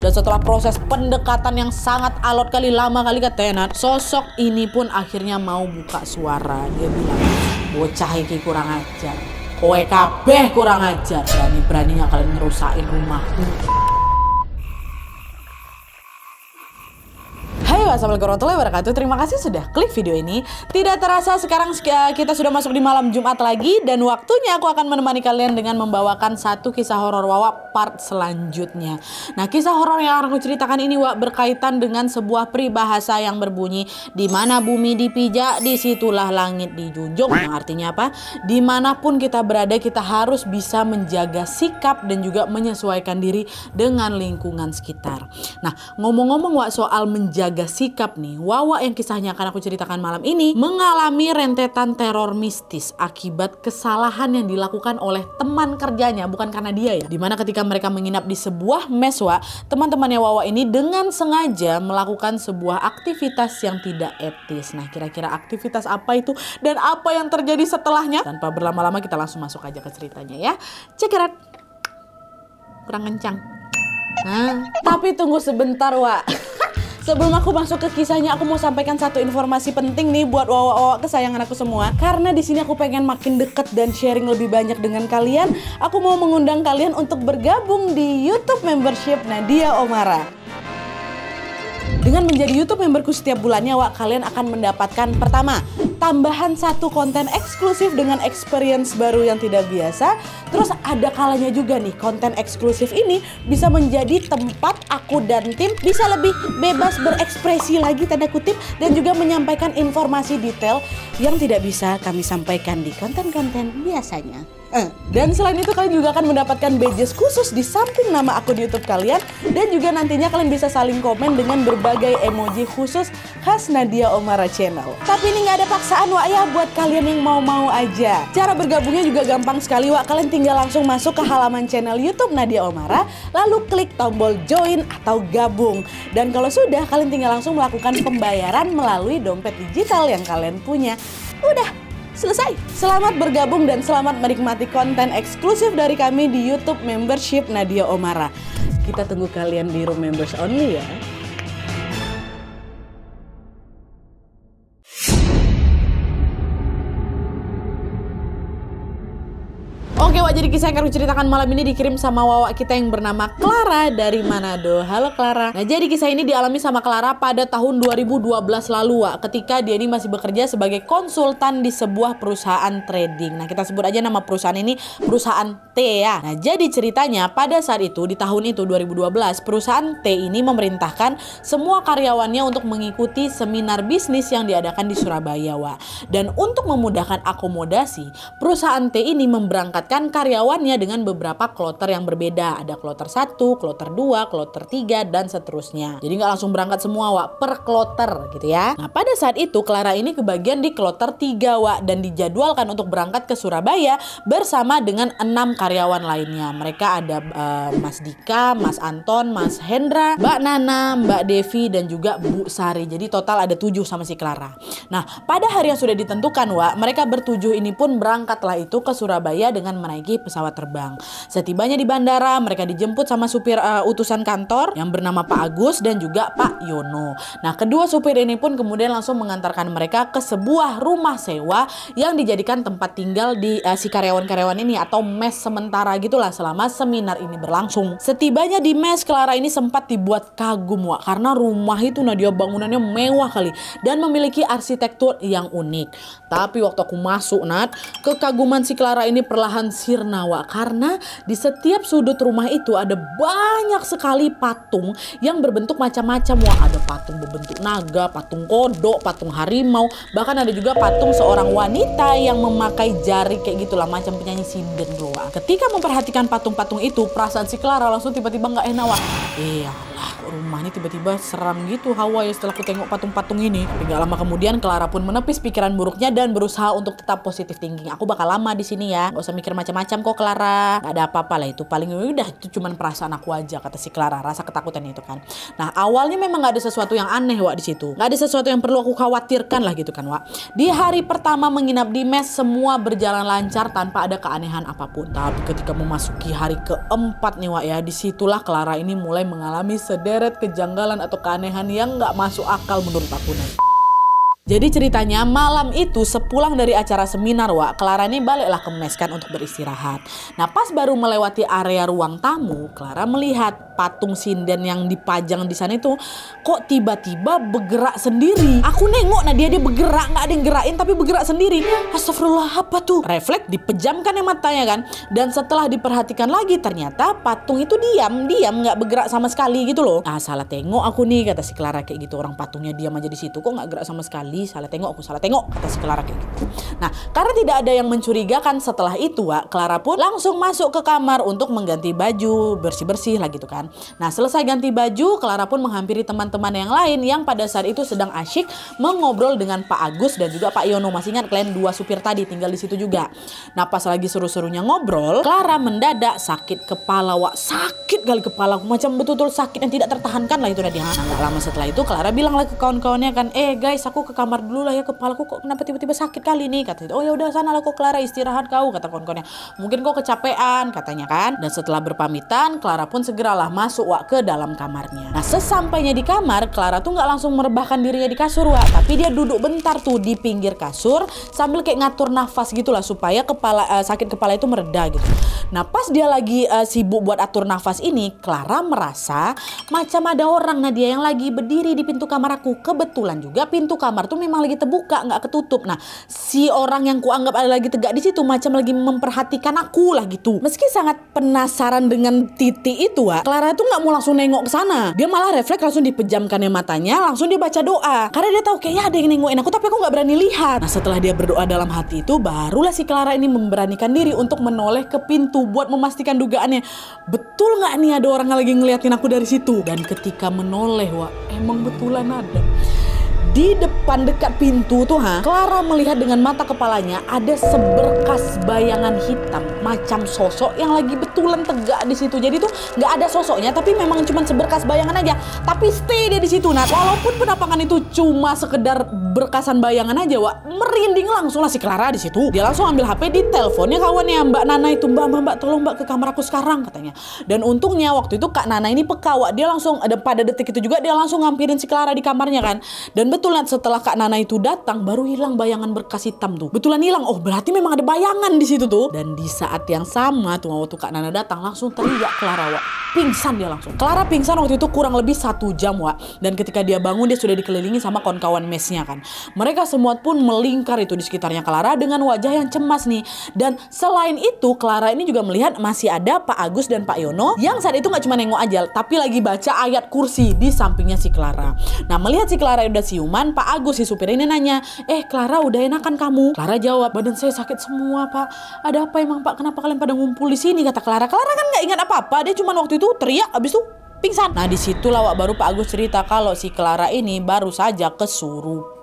Dan setelah proses pendekatan yang sangat alot kali, lama kali katanya, sosok ini pun akhirnya mau buka suara. Dia bilang, bocah iki kurang ajar, kowe kabeh kurang ajar, berani-beraninya kalian ngerusain rumahku. Assalamualaikum warahmatullahi wabarakatuh. Terima kasih sudah klik video ini. Tidak terasa sekarang kita sudah masuk di malam Jumat lagi, dan waktunya aku akan menemani kalian dengan membawakan satu kisah horor Wawa part selanjutnya. Nah, kisah horor yang akan aku ceritakan ini berkaitan dengan sebuah peribahasa yang berbunyi, di mana bumi dipijak, disitulah langit dijunjung. Yang artinya apa? Dimanapun kita berada, kita harus bisa menjaga sikap dan juga menyesuaikan diri dengan lingkungan sekitar. Nah, ngomong-ngomong soal menjaga sikap nih, Wawa yang kisahnya akan aku ceritakan malam ini mengalami rentetan teror mistis akibat kesalahan yang dilakukan oleh teman kerjanya, bukan karena dia ya. Dimana ketika mereka menginap di sebuah mes, teman-temannya Wawa ini dengan sengaja melakukan sebuah aktivitas yang tidak etis. Nah, kira-kira aktivitas apa itu dan apa yang terjadi setelahnya? Tanpa berlama-lama kita langsung masuk aja ke ceritanya ya. Cekirat. Kurang kencang. Nah, tapi tunggu sebentar, Sebelum aku masuk ke kisahnya, aku mau sampaikan satu informasi penting nih buat Wawa kesayangan aku semua. Karena di sini aku pengen makin deket dan sharing lebih banyak dengan kalian. Aku mau mengundang kalian untuk bergabung di YouTube membership Nadia Omara. Dengan menjadi YouTube memberku setiap bulannya, kalian akan mendapatkan pertama, tambahan satu konten eksklusif dengan experience baru yang tidak biasa. Terus ada kalanya juga nih, konten eksklusif ini bisa menjadi tempat aku dan tim bisa lebih bebas berekspresi lagi, tanda kutip, dan juga menyampaikan informasi detail yang tidak bisa kami sampaikan di konten-konten biasanya. Dan selain itu kalian juga akan mendapatkan badges khusus di samping nama aku di YouTube kalian, dan juga nantinya kalian bisa saling komen dengan berbagai emoji khusus khas Nadia Omara Channel. Tapi ini nggak ada paksaan ya, buat kalian yang mau-mau aja. Cara bergabungnya juga gampang sekali kalian tinggal langsung masuk ke halaman channel YouTube Nadia Omara, lalu klik tombol join atau gabung. Dan kalau sudah, kalian tinggal langsung melakukan pembayaran melalui dompet digital yang kalian punya. Udah selesai. Selamat bergabung dan selamat menikmati konten eksklusif dari kami di YouTube membership Nadia Omara. Kita tunggu kalian di room members only ya. Oke, jadi kisah yang akan aku ceritakan malam ini dikirim sama Wawa kita yang bernama Clara dari Manado. Halo Clara. Nah, jadi kisah ini dialami sama Clara pada tahun 2012 lalu, ketika dia ini masih bekerja sebagai konsultan di sebuah perusahaan trading. Nah, kita sebut aja nama perusahaan ini perusahaan T ya. Nah, jadi ceritanya pada saat itu, di tahun itu 2012, perusahaan T ini memerintahkan semua karyawannya untuk mengikuti seminar bisnis yang diadakan di Surabaya, Dan untuk memudahkan akomodasi, perusahaan T ini memberangkatkan karyawannya dengan beberapa kloter yang berbeda. Ada kloter 1, kloter 2, kloter 3, dan seterusnya. Jadi nggak langsung berangkat semua per kloter gitu ya. Nah, pada saat itu Clara ini kebagian di kloter 3 dan dijadwalkan untuk berangkat ke Surabaya bersama dengan 6 karyawan lainnya. Mereka ada Mas Dika, Mas Anton, Mas Hendra, Mbak Nana, Mbak Devi, dan juga Bu Sari. Jadi total ada 7 sama si Clara. Nah, pada hari yang sudah ditentukan, mereka bertujuh ini pun berangkatlah itu ke Surabaya dengan menaiki pesawat terbang. Setibanya di bandara, mereka dijemput sama supir utusan kantor yang bernama Pak Agus dan juga Pak Yono. Nah, kedua supir ini pun kemudian langsung mengantarkan mereka ke sebuah rumah sewa yang dijadikan tempat tinggal di si karyawan-karyawan ini, atau mes sementara gitulah selama seminar ini berlangsung. Setibanya di mes, Clara ini sempat dibuat kagum, karena rumah itu Nadia bangunannya mewah kali dan memiliki arsitektur yang unik. Tapi waktu aku masuk, kekaguman si Clara ini perlahan sirna, karena di setiap sudut rumah itu ada banyak sekali patung yang berbentuk macam-macam, Ada patung berbentuk naga, patung kodok, patung harimau, bahkan ada juga patung seorang wanita yang memakai jari kayak gitulah, macam penyanyi sinden loh. Ketika memperhatikan patung-patung itu, perasaan si Clara langsung tiba-tiba nggak enak, Iyalah, rumah ini tiba-tiba seram gitu hawa ya setelah aku tengok patung-patung ini. Tapi gak lama kemudian Clara pun menepis pikiran buruknya dan berusaha untuk tetap positif thinking. Aku bakal lama di sini ya, gak usah mikir macam-macam kok Clara. Gak ada apa-apa lah, itu paling udah itu cuman perasaan aku aja, kata si Clara, rasa ketakutan itu kan. Nah, awalnya memang gak ada sesuatu yang aneh di situ. Gak ada sesuatu yang perlu aku khawatirkan lah gitu kan, Di hari pertama menginap di mes, semua berjalan lancar tanpa ada keanehan apapun. Tapi ketika memasuki hari keempat nih, ya, disitulah Clara ini mulai mengalami sederet kejanggalan atau keanehan yang nggak masuk akal menurut aku nih. Jadi ceritanya malam itu sepulang dari acara seminar, Wak, Clara ini baliklah ke mes kan untuk beristirahat. Nah pas baru melewati area ruang tamu, Clara melihat patung sinden yang dipajang di sana itu kok tiba-tiba bergerak sendiri. Aku nengok, nah dia bergerak, nggak ada yang gerakin tapi bergerak sendiri. Astagfirullah, apa tuh? Refleks dipejamkan ya matanya kan. Dan setelah diperhatikan lagi ternyata patung itu diam nggak bergerak sama sekali gitu loh. Ah salah tengok aku nih, kata si Clara kayak gitu. Orang patungnya diam aja di situ kok nggak gerak sama sekali. Salah tengok, kata si Clara kayak gitu. Nah karena tidak ada yang mencurigakan setelah itu, Wak, Clara pun langsung masuk ke kamar untuk mengganti baju, bersih-bersih lah gitu kan. Nah selesai ganti baju, Clara pun menghampiri teman-teman yang lain yang pada saat itu sedang asyik mengobrol dengan Pak Agus dan juga Pak Yono. Masih ingat kalian dua supir tadi tinggal di situ juga. Nah pas lagi seru-serunya ngobrol, Clara mendadak sakit kepala, Wak. Sakit kali kepala, macam betul-betul sakit yang tidak tertahankan lah itu Nadia. Nah gak lama setelah itu Clara bilang lah ke kawan-kawannya kan, guys, aku ke kamar dulu lah ya, kepalaku kok kenapa tiba-tiba sakit kali nih, kata itu. Oh ya udah sana lah kok Clara, istirahat kau, kata kawan-kawannya. Mungkin kau kecapean, katanya kan. Dan setelah berpamitan, Clara pun segeralah masuk, Wak, ke dalam kamarnya. Nah sesampainya di kamar, Clara tuh nggak langsung merebahkan dirinya di kasur, Wak, tapi dia duduk bentar tuh di pinggir kasur sambil kayak ngatur nafas gitulah supaya sakit kepala itu mereda gitu. Nah pas dia lagi sibuk buat atur nafas ini, Clara merasa macam ada orang Nadia yang lagi berdiri di pintu kamar aku. Kebetulan juga pintu kamar tuh memang lagi terbuka, nggak ketutup. Nah si orang yang kuanggap ada lagi tegak di situ macam lagi memperhatikan aku lah gitu. Meski sangat penasaran dengan titik itu, Wak, Clara tuh nggak mau langsung nengok ke sana. Dia malah refleks langsung dipejamkannya matanya, langsung dia baca doa. Karena dia tahu kayaknya ada yang nengokin aku tapi aku nggak berani lihat. Nah setelah dia berdoa dalam hati itu, barulah si Clara ini memberanikan diri untuk menoleh ke pintu buat memastikan dugaannya. Betul nggak nih ada orang yang lagi ngeliatin aku dari situ? Dan ketika menoleh, Wak, emang betulan ada. Di depan dekat pintu tuh, Clara melihat dengan mata kepalanya ada seberkas bayangan hitam macam sosok yang lagi betulan tegak di situ. Jadi tuh nggak ada sosoknya tapi memang cuma seberkas bayangan aja. Tapi stay dia di situ. Nah, walaupun penampakan itu cuma sekedar berkasan bayangan aja, Wak, merinding langsung lah si Clara di situ. Dia langsung ambil HP, di teleponnya kawannya Mbak Nana itu, Mbak tolong Mbak ke kamar aku sekarang, katanya. Dan untungnya waktu itu Kak Nana ini peka, Wak. Dia langsung pada detik itu juga dia langsung ngampirin si Clara di kamarnya kan. Dan betulan setelah Kak Nana itu datang baru hilang bayangan berkas hitam tuh. Betulan hilang. Oh berarti memang ada bayangan di situ tuh. Dan di saat yang sama tuh waktu Kak Nana datang langsung teriak Clara, Wak. Pingsan dia langsung. Clara pingsan waktu itu kurang lebih 1 jam, Wak. Dan ketika dia bangun dia sudah dikelilingi sama kawan-kawan mesnya kan. Mereka semua pun melingkar itu di sekitarnya Clara dengan wajah yang cemas nih. Dan selain itu Clara ini juga melihat masih ada Pak Agus dan Pak Yono yang saat itu nggak cuma nengok aja tapi lagi baca ayat kursi di sampingnya si Clara. Nah melihat si Clara udah siuman, Pak Agus si supir ini nanya, Clara udah enakan kamu? Clara jawab, badan saya sakit semua Pak. Ada apa emang Pak? Kenapa kalian pada ngumpul di sini? Kata Clara. Clara kan nggak ingat apa-apa, dia cuma waktu itu teriak abis itu pingsan. Nah disitulah, Wak, baru Pak Agus cerita kalau si Clara ini baru saja kesurupan.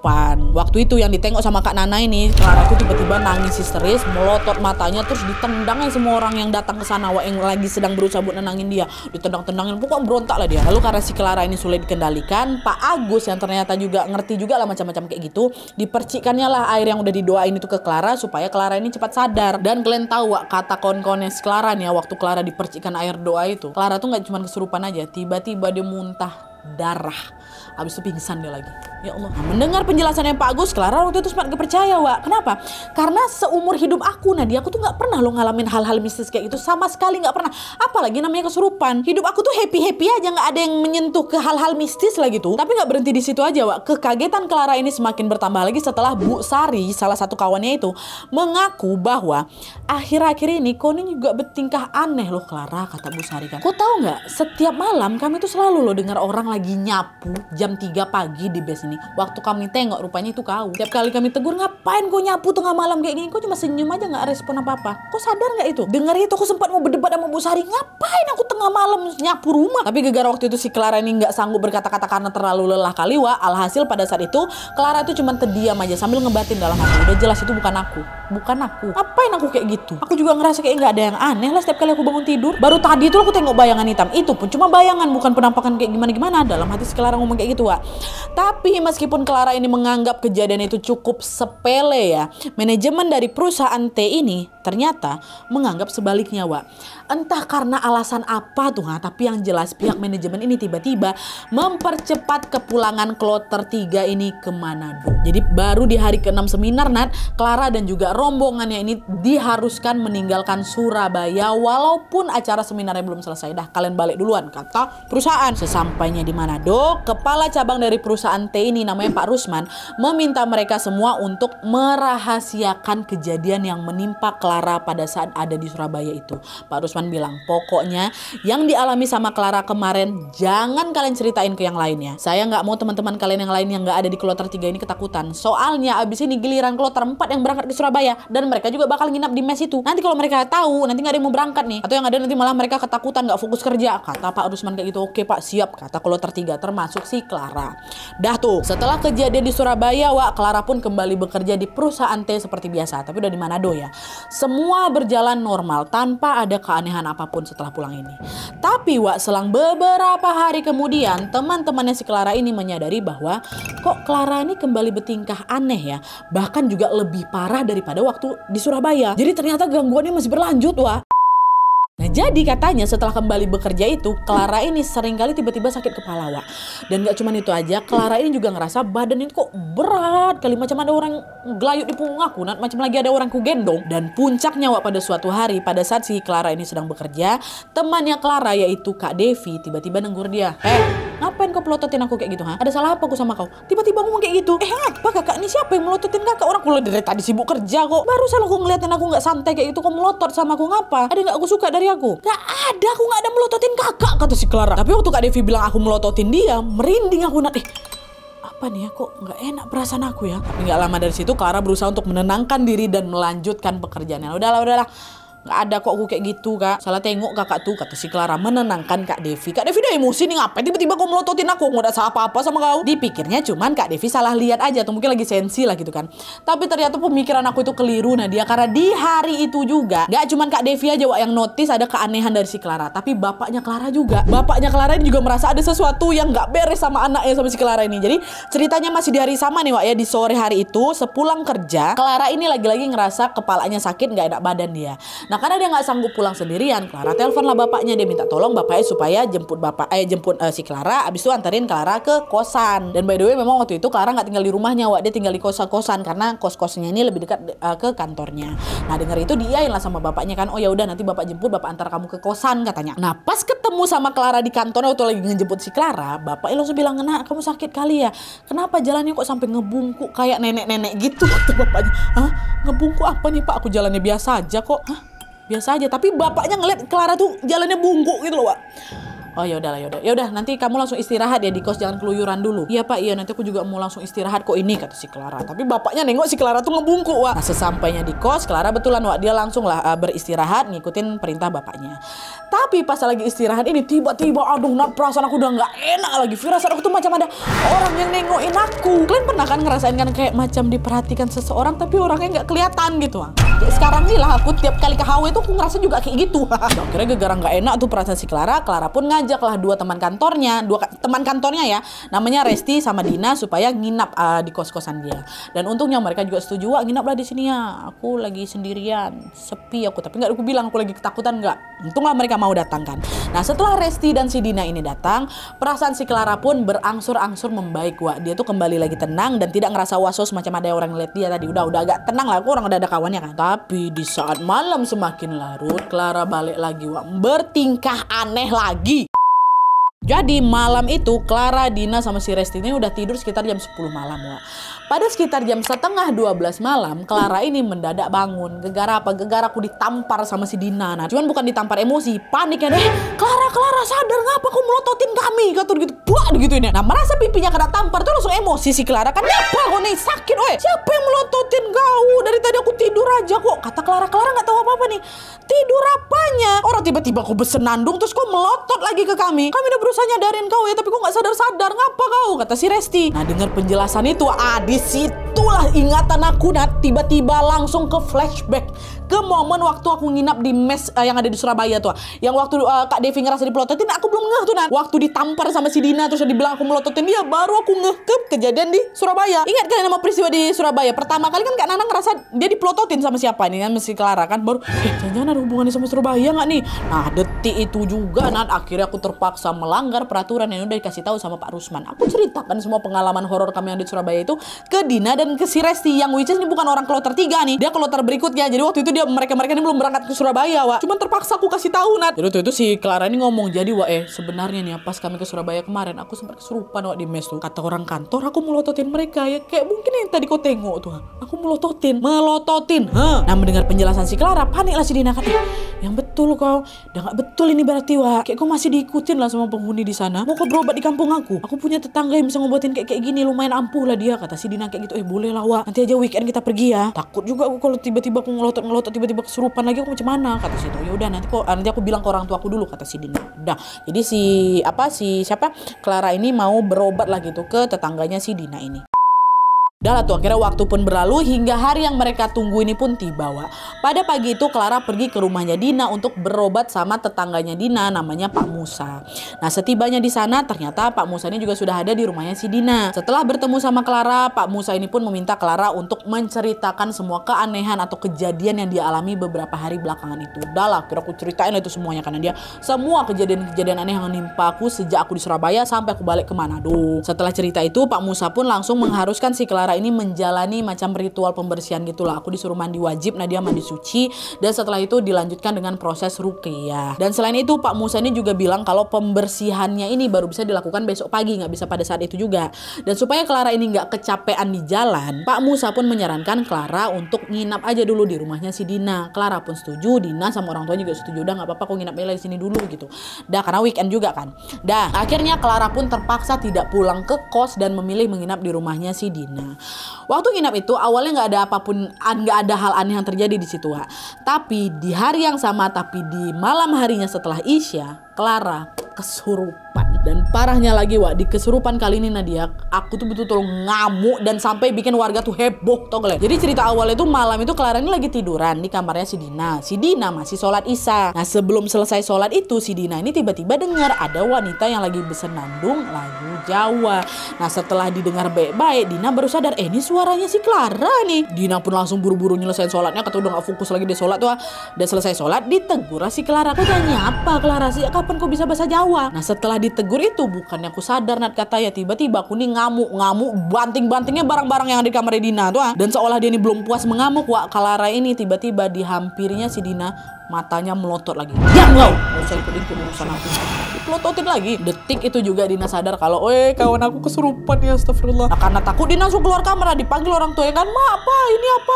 Waktu itu yang ditengok sama Kak Nana ini, Clara tuh tiba-tiba nangis histeris, melotot matanya, terus ditendangnya semua orang yang datang ke sana, Wak, yang lagi sedang berusaha buat nenangin dia. Ditendang-tendangin, pokoknya berontak lah dia. Lalu karena si Clara ini sulit dikendalikan, Pak Agus yang ternyata juga ngerti juga lah macam-macam kayak gitu, dipercikannya lah air yang udah didoain itu ke Clara supaya Clara ini cepat sadar. Dan kalian tahu, Wak, kata kawan-kawannya si Clara nih ya, waktu Clara dipercikan air doa itu, Clara tuh nggak cuma kesurupan aja, tiba-tiba dia muntah darah. Habis itu pingsan dia lagi. Ya Allah. Nah, mendengar penjelasannya Pak Agus, Clara waktu itu sempat gak percaya, Wak. Kenapa? Karena seumur hidup aku, Nadia, aku tuh gak pernah lo ngalamin hal-hal mistis kayak itu. Sama sekali gak pernah. Apalagi namanya kesurupan. Hidup aku tuh happy-happy aja, gak ada yang menyentuh ke hal-hal mistis lah gitu. Tapi gak berhenti di situ aja, Wak. Kekagetan Clara ini semakin bertambah lagi setelah Bu Sari, salah satu kawannya itu, mengaku bahwa akhir-akhir ini kau ini juga bertingkah aneh loh, Clara, kata Bu Sari kan. Kau tahu gak? Setiap malam kami tuh selalu loh dengar orang lagi nyapu jam 3 pagi di base ini. Waktu kami tengok rupanya itu kau. Tiap kali kami tegur, ngapain kau nyapu tengah malam kayak gini? Kau cuma senyum aja gak respon apa-apa. Kau sadar gak itu? Dengar itu aku sempat mau berdebat sama Bu Sari. Ngapain aku tengah malam nyapu rumah? Tapi gara-gara waktu itu si Clara ini gak sanggup berkata-kata karena terlalu lelah kali, Wak. Alhasil pada saat itu Clara itu cuma terdiam aja sambil ngebatin dalam hati. Udah jelas itu bukan aku. Bukan aku. Apain aku kayak gitu? Aku juga ngerasa kayak gak ada yang aneh lah setiap kali aku bangun tidur. Baru tadi itu aku tengok bayangan hitam. Itu pun cuma bayangan, bukan penampakan kayak gimana-gimana. Nah, dalam hati si Clara ngomong kayak gitu, Wak. Tapi meskipun Clara ini menganggap kejadian itu cukup sepele ya, manajemen dari perusahaan T ini ternyata menganggap sebaliknya, Wak. Entah karena alasan apa tuh, tapi yang jelas pihak manajemen ini tiba-tiba mempercepat kepulangan kloter 3 ini ke Manado. Jadi baru di hari ke-6 seminar, Nat, Clara dan juga rombongannya ini diharuskan meninggalkan Surabaya walaupun acara seminarnya belum selesai. Dah, kalian balik duluan, kata perusahaan. Sesampainya di Manado, kepala cabang dari perusahaan T ini namanya Pak Rusman meminta mereka semua untuk merahasiakan kejadian yang menimpa Clara pada saat ada di Surabaya itu. Pak Rusman bilang, pokoknya yang dialami sama Clara kemarin jangan kalian ceritain ke yang lainnya. Saya nggak mau teman-teman kalian yang lain yang nggak ada di kloter 3 ini ketakutan. Soalnya abis ini giliran kloter 4 yang berangkat ke Surabaya dan mereka juga bakal nginap di mes itu. Nanti kalau mereka tahu nanti nggak ada yang mau berangkat nih, atau yang ada nanti malah mereka ketakutan nggak fokus kerja. Kata Pak Rusman kayak gitu. Oke Pak, siap, kata kloter 3 termasuk si Clara. Dah tuh, setelah kejadian di Surabaya, Wak, Clara pun kembali bekerja di perusahaan T seperti biasa, tapi udah di Manado ya. Semua berjalan normal tanpa ada keanehan apapun setelah pulang ini. Tapi Wak, selang beberapa hari kemudian teman-temannya si Clara ini menyadari bahwa kok Clara ini kembali bertingkah aneh ya, bahkan juga lebih parah daripada waktu di Surabaya. Jadi ternyata gangguannya masih berlanjut, Wak. Nah, jadi katanya setelah kembali bekerja itu, Clara ini seringkali tiba-tiba sakit kepala, Wak. Dan gak cuma itu aja, Clara ini juga ngerasa badan ini kok berat kali, macam ada orang gelayut di punggung aku, macam lagi ada orang ku gendong. Dan puncaknya, Wak, pada suatu hari pada saat si Clara ini sedang bekerja, temannya Clara yaitu Kak Devi tiba-tiba nenggur dia. Ngapain kau pelototin aku kayak gitu, ha? Ada salah apa aku sama kau? Tiba-tiba ngomong kayak gitu. Apa kakak ini, siapa yang melototin kakak? Orang kuliah dari tadi sibuk kerja kok. Barusan aku ngeliatin aku nggak santai kayak gitu, kok melotot sama aku, ngapa? Ada nggak aku suka dari aku? Gak ada, aku nggak ada melototin kakak, kata si Clara. Tapi waktu Kak Devi bilang aku melototin dia, merinding aku, Nat. Apa nih ya, kok nggak enak perasaan aku ya? Tapi nggak lama dari situ Clara berusaha untuk menenangkan diri dan melanjutkan pekerjaannya. Udahlah. Nggak ada kok aku kayak gitu, Kak. Salah tengok kakak tuh, kata si Clara menenangkan Kak Devi. Kak Devi udah emosi nih, ngapain tiba-tiba kau melototin aku? Nggak ada salah apa-apa sama kau. Dipikirnya cuman Kak Devi salah lihat aja, atau mungkin lagi sensi lah gitu kan. Tapi ternyata pemikiran aku itu keliru, Nadia. Karena di hari itu juga nggak cuman Kak Devi aja, Wak, yang notice ada keanehan dari si Clara, tapi bapaknya Clara juga. Bapaknya Clara ini juga merasa ada sesuatu yang nggak beres sama anaknya, sama si Clara ini. Jadi ceritanya masih di hari sama nih, Wak, ya. Di sore hari itu sepulang kerja, Clara ini lagi-lagi ngerasa kepalanya sakit, nggak enak badan dia. Nah, karena dia nggak sanggup pulang sendirian, Clara telepon lah bapaknya. Dia minta tolong bapaknya supaya jemput si Clara, abis itu anterin Clara ke kosan. Dan by the way, memang waktu itu Clara nggak tinggal di rumahnya, Wak. Dia tinggal di kosan karena kos-kosnya ini lebih dekat ke kantornya. Nah, dengar itu diiyain lah sama bapaknya kan. Oh ya udah, nanti bapak jemput, bapak antar kamu ke kosan, katanya. Nah, pas ketemu sama Clara di kantor waktu lagi ngejemput si Clara, bapaknya langsung bilang, "Nak, kamu sakit kali ya? Kenapa jalannya kok sampai ngebungkuk kayak nenek-nenek gitu?" Kata bapaknya. "Hah? Ngebungkuk apa nih, Pak? Aku jalannya biasa aja kok." "Hah? Biasa aja." Tapi bapaknya ngeliat Clara tuh jalannya bungkuk gitu loh, Wak. Oh ya udah, nanti kamu langsung istirahat ya di kos, jangan keluyuran dulu. Iya Pak, iya, nanti aku juga mau langsung istirahat kok ini, kata si Clara. Tapi bapaknya nengok si Clara tuh ngebungkuk, Wak. Nah, sesampainya di kos, Clara betulan, Wak, dia langsung lah beristirahat ngikutin perintah bapaknya. Tapi pas lagi istirahat ini tiba-tiba, aduh, Nat, perasaan aku udah nggak enak lagi. Firasat aku tuh macam ada orang yang nengokin aku. Kalian pernah kan ngerasain kan kayak macam diperhatikan seseorang tapi orangnya nggak kelihatan gitu, Wak. Kayak sekarang nih lah, aku tiap kali ke HW tuh aku ngerasa juga kayak gitu. Akhirnya gara-gara nggak enak tuh perasaan si Clara pun ngajaklah dua teman kantornya ya, namanya Resti sama Dina, supaya nginap di kos-kosan dia. Dan untungnya mereka juga setuju, "Wak, nginaplah di sini ya. Aku lagi sendirian, sepi aku." Tapi nggak aku bilang aku lagi ketakutan, nggak. Untunglah mereka mau datang kan. Nah, setelah Resti dan si Dina ini datang, perasaan si Clara pun berangsur-angsur membaik, Wak. Dia tuh kembali lagi tenang dan tidak ngerasa was-was macam ada orang ngeliat dia tadi. Udah agak tenang lah, aku orang udah ada kawannya kan. Tapi di saat malam semakin larut, Clara balik lagi, Wak, bertingkah aneh lagi. Jadi malam itu Clara, Dina sama si Resti ini udah tidur sekitar jam 10 malam, Wak. Pada sekitar jam setengah 12 malam, Clara ini mendadak bangun. Gegara apa? Gegara aku ditampar sama si Dina. Nah, cuman bukan ditampar emosi, panik ya deh. Clara sadar, ngapa kau melototin kami? Kata gitu, buat gitu ini. Nah, merasa pipinya kena tampar tuh langsung emosi si Clara. Kan apa kau nih, sakit, weh? Siapa yang melototin kau? Dari tadi aku tidur aja kok. Kata Clara nggak tahu apa-apa nih. Tidur apanya? Orang tiba-tiba kau bersenandung terus kau melotot lagi ke kami. Kami udah berusaha nyadarin kau ya, tapi kau nggak sadar-sadar. Ngapa kau? Kata si Resti. Nah, dengar penjelasan itu, disitulah ingatan aku, Nat, tiba-tiba langsung ke flashback ke momen waktu aku nginap di mes yang ada di Surabaya tuh. Yang waktu Kak Devi ngerasa dipelototin, aku belum ngeh tuh, Nan. Waktu ditampar sama si Dina terus dibilang aku melototin dia, baru aku ngeh ke kejadian di Surabaya. Ingat kalian nama peristiwa di Surabaya? Pertama kali kan Kak Nana ngerasa dia dipelototin sama siapa nih kan, mesti Clara kan. Baru jangan-jangan ada hubungannya sama Surabaya nggak nih? Nah, detik itu juga, Nan, akhirnya aku terpaksa melanggar peraturan yang udah dikasih tahu sama Pak Rusman. Aku ceritakan semua pengalaman horor kami yang di Surabaya itu ke Dina dan ke si Resti, yang which is ini bukan orang kloter 3 nih. Dia kloter berikutnya. Jadi waktu itu mereka ini belum berangkat ke Surabaya, Wak. Cuman terpaksa aku kasih tahu, Nat. Jadi waktu itu si Clara ini ngomong, jadi Wak, sebenarnya nih pas kami ke Surabaya kemarin, aku sempat kesurupan, Wak, di mes tuh. Kata orang kantor, aku melototin mereka ya. Kayak mungkin yang tadi kau tengok tuh. Aku melototin. Nah, mendengar penjelasan si Clara, paniklah si Dina, kan. Yang betul kau. Udah gak betul ini berarti, Wak. Kayak kau masih diikutin lah sama penghuni di sana. Mau kau berobat di kampung aku. Aku punya tetangga yang bisa ngobatin kayak gini, lumayan ampuh lah dia, kata si Dina kayak gitu. Boleh lah, Wak. Nanti aja weekend kita pergi ya. Takut juga aku kalau tiba-tiba aku ngelotot tiba-tiba kesurupan lagi, aku macam mana, kata si itu. Ya udah nanti aku bilang ke orang tua aku dulu, kata si Dina. Udah. Jadi siapa Clara ini mau berobat lah gitu ke tetangganya si Dina ini. Udah lah tuh, akhirnya waktu pun berlalu hingga hari yang mereka tunggu ini pun tiba, Wak. Pada pagi itu Clara pergi ke rumahnya Dina untuk berobat sama tetangganya Dina, namanya Pak Musa. Nah, setibanya di sana ternyata Pak Musa ini juga sudah ada di rumahnya si Dina. Setelah bertemu sama Clara, Pak Musa ini pun meminta Clara untuk menceritakan semua keanehan atau kejadian yang dia alami beberapa hari belakangan itu. Udah lah, akhirnya aku ceritain lah itu semuanya, karena dia semua kejadian-kejadian aneh yang menimpa aku sejak aku di Surabaya sampai aku balik ke Manado. Setelah cerita itu, Pak Musa pun langsung mengharuskan si Clara ini menjalani macam ritual pembersihan gitulah. Aku disuruh mandi wajib, nah dia mandi suci, dan setelah itu dilanjutkan dengan proses ruqyah. Dan selain itu Pak Musa ini juga bilang kalau pembersihannya ini baru bisa dilakukan besok pagi, nggak bisa pada saat itu juga. Dan supaya Clara ini nggak kecapean di jalan, Pak Musa pun menyarankan Clara untuk nginap aja dulu di rumahnya si Dina. Clara pun setuju, Dina sama orang tua juga setuju. Udah nggak apa-apa, kok nginap di sini dulu gitu. Dah, karena weekend juga kan. Dah, akhirnya Clara pun terpaksa tidak pulang ke kos dan memilih menginap di rumahnya si Dina. Waktu nginap itu awalnya nggak ada hal aneh yang terjadi di situ, Wak. Tapi di hari yang sama, tapi di malam harinya setelah Isya, Clara kesurupan. Dan parahnya lagi, Wak, di kesurupan kali ini Nadia, aku tuh betul-betul ngamuk dan sampai bikin warga tuh heboh, tau kalian. Jadi cerita awalnya tuh malam itu Clara ini lagi tiduran di kamarnya si Dina. Si Dina masih sholat Isya. Nah, sebelum selesai sholat itu si Dina ini tiba-tiba dengar ada wanita yang lagi bersenandung lagu Jawa. Nah, setelah didengar baik-baik, Dina baru sadar, ini suaranya si Clara nih. Dina pun langsung buru-buru nyelesain sholatnya, kata udah gak fokus lagi di sholat tuh. Dan selesai sholat ditegur si Clara. Kau tanya apa, Clara, sih kapan kau bisa bahasa Jawa? Nah, setelah ditegur itu bukannya aku sadar, Nat, kata ya, tiba-tiba aku nih ngamuk banting-bantingnya barang-barang yang ada di kamar Dina tuh. Dan seolah dia ini belum puas mengamuk, Wak, Clara ini tiba-tiba dihampirinya si Dina, matanya melotot lagi. Diam kau, gak usah ikut urusan aku. Dipelototin lagi. Detik itu juga Dina sadar kalau kawan aku kesurupan, ya astagfirullah. Nah, karena takut Dina langsung keluar kamar, dipanggil orang tua kan, "Ma, apa ini, apa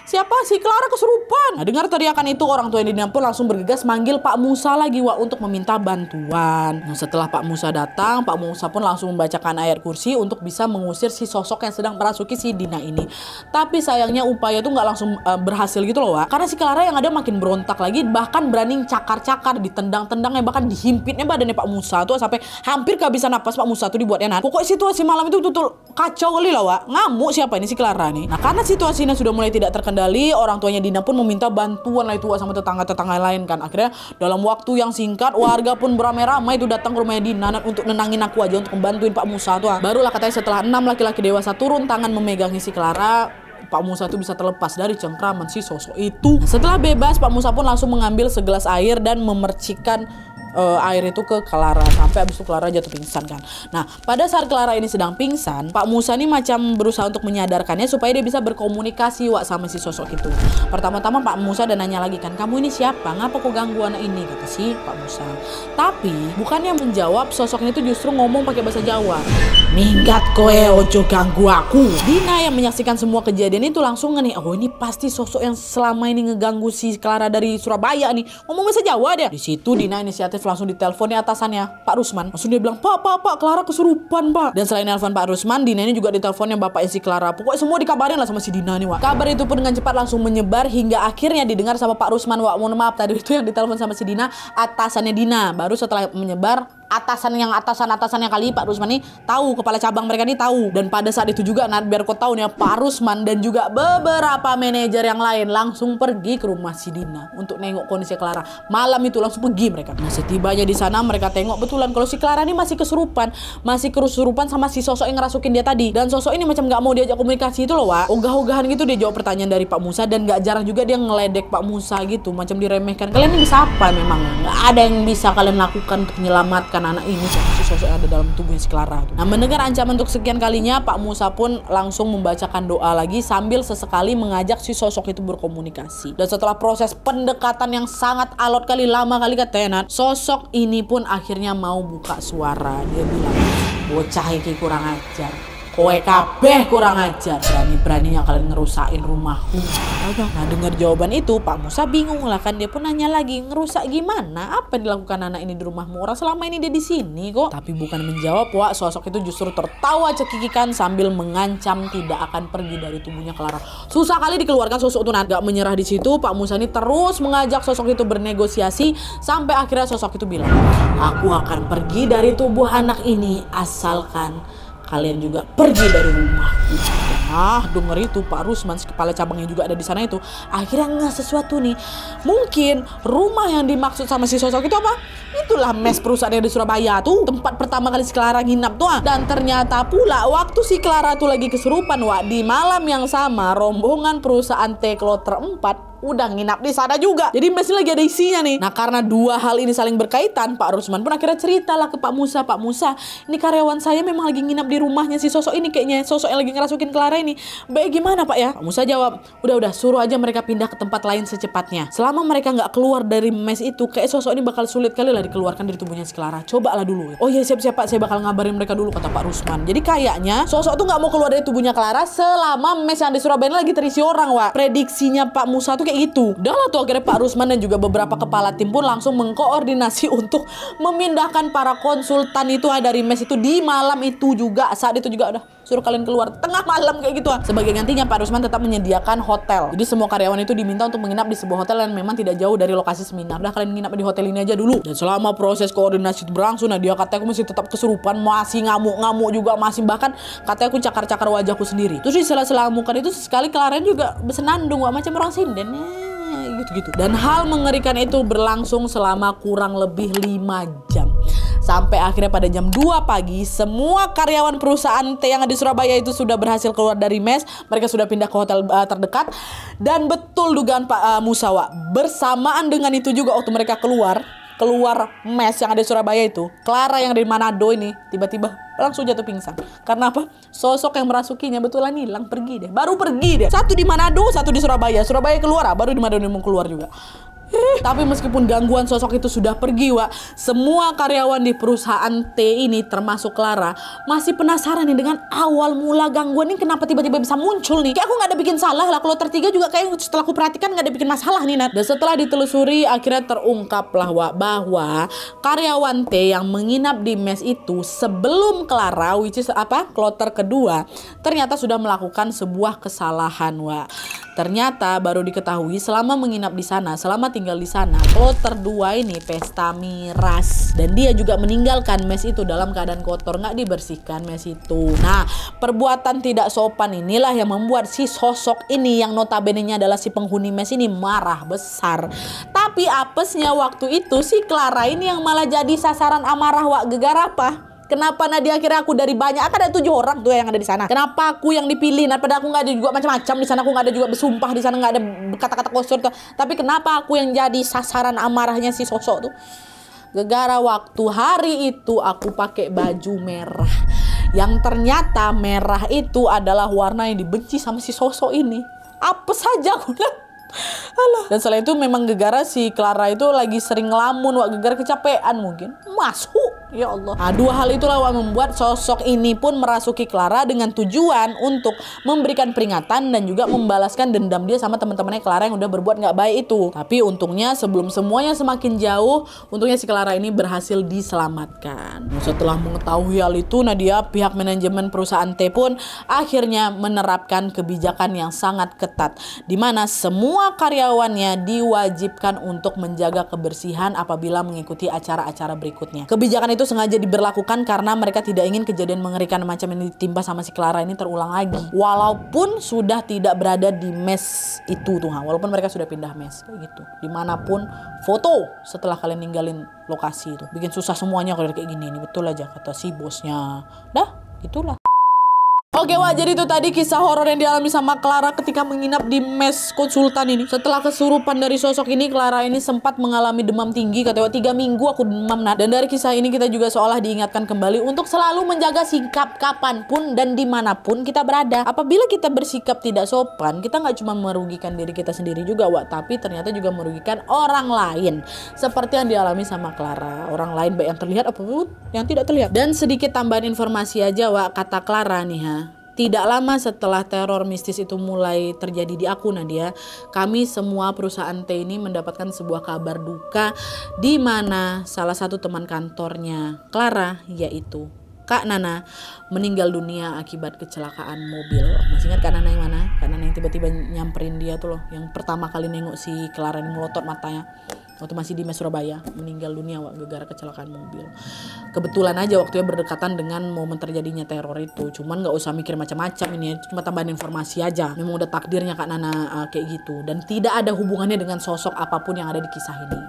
siapa si Clara kesurupan?" Nah, dengar teriakan itu orang tua Dina pun langsung bergegas manggil Pak Musa lagi, Wak, untuk meminta bantuan. Nah, setelah Pak Musa datang, Pak Musa pun langsung membacakan ayat kursi untuk bisa mengusir si sosok yang sedang merasuki si Dina ini. Tapi sayangnya upaya itu nggak langsung berhasil gitu loh, Wak. Karena si Clara yang ada makin berontak lagi, bahkan berani cakar-cakar, ditendang-tendangnya, bahkan dihimpitnya badannya Pak Musa tuh sampai hampir kehabisan napas Pak Musa tuh dibuatnya, Nat. Pokoknya situasi malam itu betul-betul kacau kali lah, Wak. Ngamuk siapa ini si Clara nih. Nah, karena situasinya sudah mulai tidak terkendali, orang tuanya Dina pun meminta bantuan lah itu, Wak, sama tetangga-tetangga lain kan. Akhirnya dalam waktu yang singkat warga pun beramai-ramai itu datang ke rumahnya Dina untuk nenangin aku aja, untuk membantuin Pak Musa tuh. Barulah katanya setelah 6 laki-laki dewasa turun tangan memegangi si Clara, Pak Musa itu bisa terlepas dari cengkraman si sosok itu. Setelah bebas, Pak Musa pun langsung mengambil segelas air dan memercikkan air itu ke Clara, sampai abis itu Clara jatuh pingsan kan. Nah, pada saat Clara ini sedang pingsan, Pak Musa ini macam berusaha untuk menyadarkannya supaya dia bisa berkomunikasi, Wak, sama si sosok itu. Pertama-tama Pak Musa dan nanya lagi kan, "Kamu ini siapa? Ngapa kok ganggu anak ini?" kata si Pak Musa. Tapi bukannya menjawab, sosok ini tuh justru ngomong pakai bahasa Jawa. "Minggat kowe, ojo ganggu aku." Dina yang menyaksikan semua kejadian itu langsung nih, ini pasti sosok yang selama ini ngeganggu si Clara dari Surabaya nih. Ngomong bahasa Jawa dia. Di situ Dina inisiatif langsung diteleponnya atasannya Pak Rusman. Langsung dia bilang, Pak, Clara kesurupan, Pak." Dan selain nelfon Pak Rusman, Dina ini juga diteleponnya bapaknya si Clara. Pokoknya semua dikabarin lah sama si Dina nih, Wak. Kabar itu pun dengan cepat langsung menyebar hingga akhirnya didengar sama Pak Rusman, Wak. Mohon maaf, tadi itu yang ditelepon sama si Dina atasannya Dina. Baru setelah menyebar, atasan yang kali Pak Rusman ini tahu, kepala cabang mereka ini tahu. Dan pada saat itu juga biar kau tahu nih, Pak Rusman dan juga beberapa manajer yang lain langsung pergi ke rumah si Dina untuk nengok kondisi Clara. Malam itu langsung pergi mereka. Nah, setibanya di sana mereka tengok betulan kalau si Clara ini masih kesurupan sama si sosok yang ngerasukin dia tadi. Dan sosok ini macam nggak mau diajak komunikasi itu loh, Wak. Ogah-ogahan gitu dia jawab pertanyaan dari Pak Musa, dan nggak jarang juga dia ngeledek Pak Musa gitu, macam diremehkan. Kalian ini bisa apa memang? Nggak ada yang bisa kalian lakukan untuk menyelamatkan anak ini sama si sosok yang ada dalam tubuhnya si Clara. Nah, mendengar ancaman untuk sekian kalinya, Pak Musa pun langsung membacakan doa lagi sambil sesekali mengajak si sosok itu berkomunikasi. Dan setelah proses pendekatan yang sangat alot kali, lama kali katanya, sosok ini pun akhirnya mau buka suara. Dia bilang, bocah iki kurang ajar, kowe kabeh kurang ajar, berani-beraninya kalian ngerusakin rumahku. Nah, dengar jawaban itu Pak Musa bingung lah kan. Dia pun nanya lagi, ngerusak gimana? Apa yang dilakukan anak ini di rumahmu? Orang selama ini dia di sini kok. Tapi bukan menjawab, Wak, sosok itu justru tertawa cekikikan sambil mengancam tidak akan pergi dari tubuhnya Clara. Susah kali dikeluarkan sosok itu. Gak menyerah di situ, Pak Musa ini terus mengajak sosok itu bernegosiasi sampai akhirnya sosok itu bilang, aku akan pergi dari tubuh anak ini asalkan kalian juga pergi dari rumahku. Nah, denger itu Pak Rusman, kepala cabangnya juga ada di sana itu, akhirnya nggak sesuatu nih. Mungkin rumah yang dimaksud sama si sosok itu apa? Itulah mes perusahaan yang di Surabaya tuh, tempat pertama kali si Clara nginap tuh. Dan ternyata pula waktu si Clara tuh lagi kesurupan, Wak, di malam yang sama rombongan perusahaan T-Kloter 4 udah nginap di sana juga. Jadi masih lagi ada isinya nih. Nah, karena dua hal ini saling berkaitan, Pak Rusman pun akhirnya ceritalah ke Pak Musa, Pak Musa, ini karyawan saya memang lagi nginap di rumahnya si sosok ini, kayaknya sosok yang lagi ngerasukin Clara ini. Baik gimana Pak ya? Pak Musa jawab, udah suruh aja mereka pindah ke tempat lain secepatnya. Selama mereka nggak keluar dari mes itu, kayak sosok ini bakal sulit kali lah dikeluarkan dari tubuhnya si Clara. Cobalah dulu. Oh iya, siap Pak, saya bakal ngabarin mereka dulu, kata Pak Rusman. Jadi kayaknya sosok tuh nggak mau keluar dari tubuhnya Clara selama mes yang di Surabaya ini lagi terisi orang, Wak. Prediksinya Pak Musa tuh kayak gitu. Udah lah tuh akhirnya Pak Rusman dan juga beberapa kepala tim pun langsung mengkoordinasi untuk memindahkan para konsultan itu dari mes itu di malam itu juga. Saat itu juga udah suruh kalian keluar tengah malam kayak gitu. Sebagai gantinya Pak Rusman tetap menyediakan hotel. Jadi semua karyawan itu diminta untuk menginap di sebuah hotel yang memang tidak jauh dari lokasi seminar. Udah kalian nginap di hotel ini aja dulu. Dan selama proses koordinasi itu berlangsung, nah dia katanya aku masih tetap kesurupan, masih ngamuk-ngamuk juga, masih bahkan katanya aku cakar-cakar wajahku sendiri. Terus di sela-sela amukan itu sekali Clara juga bersenandung, Wak, macam orang sinden gitu-gitu. Dan hal mengerikan itu berlangsung selama kurang lebih 5 jam. Sampai akhirnya pada jam 2 pagi semua karyawan perusahaan T yang ada di Surabaya itu sudah berhasil keluar dari mes. Mereka sudah pindah ke hotel terdekat. Dan betul dugaan Pak Musa, Wak, bersamaan dengan itu juga waktu mereka keluar mes yang ada di Surabaya itu, Clara yang dari Manado ini tiba-tiba langsung jatuh pingsan. Karena apa? Sosok yang merasukinya betulan hilang, pergi deh. Baru pergi deh. Satu di Manado, satu di Surabaya. Surabaya keluar, baru di Manado mau keluar juga. Tapi meskipun gangguan sosok itu sudah pergi, Wak, semua karyawan di perusahaan T ini termasuk Clara masih penasaran nih dengan awal mula gangguan ini kenapa tiba-tiba bisa muncul nih. Kayak aku nggak ada bikin salah lah. Kalau tertiga juga kayak setelah aku perhatikan nggak ada bikin masalah nih, Nat. Dan setelah ditelusuri akhirnya terungkap lah, Wak, bahwa karyawan T yang menginap di mes itu sebelum Clara, which is kloter kedua, ternyata sudah melakukan sebuah kesalahan, Wak. Ternyata baru diketahui selama menginap di sana, selama tinggal di sana, kloter 2 ini pesta miras. Dan dia juga meninggalkan mes itu dalam keadaan kotor, nggak dibersihkan mes itu. Nah, perbuatan tidak sopan inilah yang membuat si sosok ini yang notabene-nya adalah si penghuni mes ini marah besar. Tapi apesnya waktu itu si Clara ini yang malah jadi sasaran amarah, Wak. Gegar apa? Kenapa Nadia akhirnya aku dari banyak, kan ada 7 orang tuh yang ada di sana. Kenapa aku yang dipilih? Daripada aku nggak ada juga macam-macam di sana, aku nggak ada juga bersumpah di sana, nggak ada kata-kata kotor tuh. Tapi kenapa aku yang jadi sasaran amarahnya si sosok tuh? Gegara waktu hari itu aku pakai baju merah, yang ternyata merah itu adalah warna yang dibenci sama si sosok ini. Apa saja aku bilang. Alah. Dan selain itu memang gegara si Clara itu lagi sering ngelamun, Wak, gegara kecapean mungkin. Masuk. Ya Allah. Nah, 2 hal itulah Wak membuat sosok ini pun merasuki Clara dengan tujuan untuk memberikan peringatan dan juga membalaskan dendam dia sama teman-temannya Clara yang udah berbuat nggak baik itu. Tapi untungnya sebelum semuanya semakin jauh, untungnya si Clara ini berhasil diselamatkan. Nah, setelah mengetahui hal itu, Nadia, pihak manajemen perusahaan T pun akhirnya menerapkan kebijakan yang sangat ketat, di mana semua karyawannya diwajibkan untuk menjaga kebersihan apabila mengikuti acara-acara berikutnya. Kebijakan itu itu sengaja diberlakukan karena mereka tidak ingin kejadian mengerikan macam yang ditimpa sama si Clara ini terulang lagi. Walaupun sudah tidak berada di mes itu tuh, walaupun mereka sudah pindah mes kayak gitu. Dimanapun foto setelah kalian ninggalin lokasi itu bikin susah semuanya kalau kayak gini. Ini betul aja kata si bosnya. Dah, itulah. Oke wah, jadi itu tadi kisah horor yang dialami sama Clara ketika menginap di mes konsultan ini. Setelah kesurupan dari sosok ini, Clara ini sempat mengalami demam tinggi. Katanya 3 minggu aku demam, Nat. Dan dari kisah ini kita juga seolah diingatkan kembali untuk selalu menjaga sikap kapanpun dan dimanapun kita berada. Apabila kita bersikap tidak sopan, kita nggak cuma merugikan diri kita sendiri juga, Wak, tapi ternyata juga merugikan orang lain. Seperti yang dialami sama Clara. Orang lain baik yang terlihat apapun yang tidak terlihat. Dan sedikit tambahan informasi aja, Wak, kata Clara nih ha. Tidak lama setelah teror mistis itu mulai terjadi di aku, Nadia, kami semua perusahaan T ini mendapatkan sebuah kabar duka di mana salah satu teman kantornya Clara, yaitu Kak Nana, meninggal dunia akibat kecelakaan mobil. Masih ingat Kak Nana yang mana? Kak Nana yang tiba-tiba nyamperin dia tuh loh, yang pertama kali nengok si Clara ini melotot matanya. Waktu masih di Mes Surabaya, meninggal dunia gara-gara kecelakaan mobil. Kebetulan aja waktunya berdekatan dengan momen terjadinya teror itu. Cuman nggak usah mikir macam-macam ini, cuma tambahin informasi aja. Memang udah takdirnya Kak Nana kayak gitu, dan tidak ada hubungannya dengan sosok apapun yang ada di kisah ini.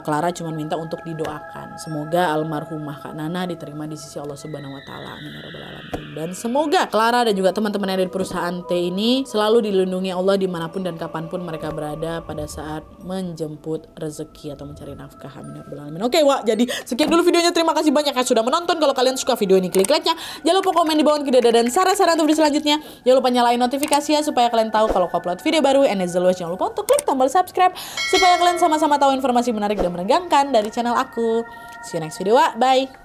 Clara cuma minta untuk didoakan. Semoga almarhumah Kak Nana diterima di sisi Allah Subhanahu wa taala. Amin ya rabbal alamin. Dan semoga Clara dan juga teman-teman yang ada di perusahaan T ini selalu dilindungi Allah dimanapun dan kapanpun mereka berada pada saat menjemput rezeki atau mencari nafkah. Amin ya rabbal alamin. Oke, Wak, jadi sekian dulu videonya. Terima kasih banyak yang sudah menonton. Kalau kalian suka video ini, klik like-nya. Jangan lupa komen di bawah video dan saran-saran untuk video selanjutnya. Jangan lupa nyalain notifikasinya supaya kalian tahu kalau aku upload video baru. And as always, jangan lupa untuk klik tombol subscribe supaya kalian sama-sama tahu informasi menarik dan menegangkan dari channel aku. See you next video, Wak. Bye.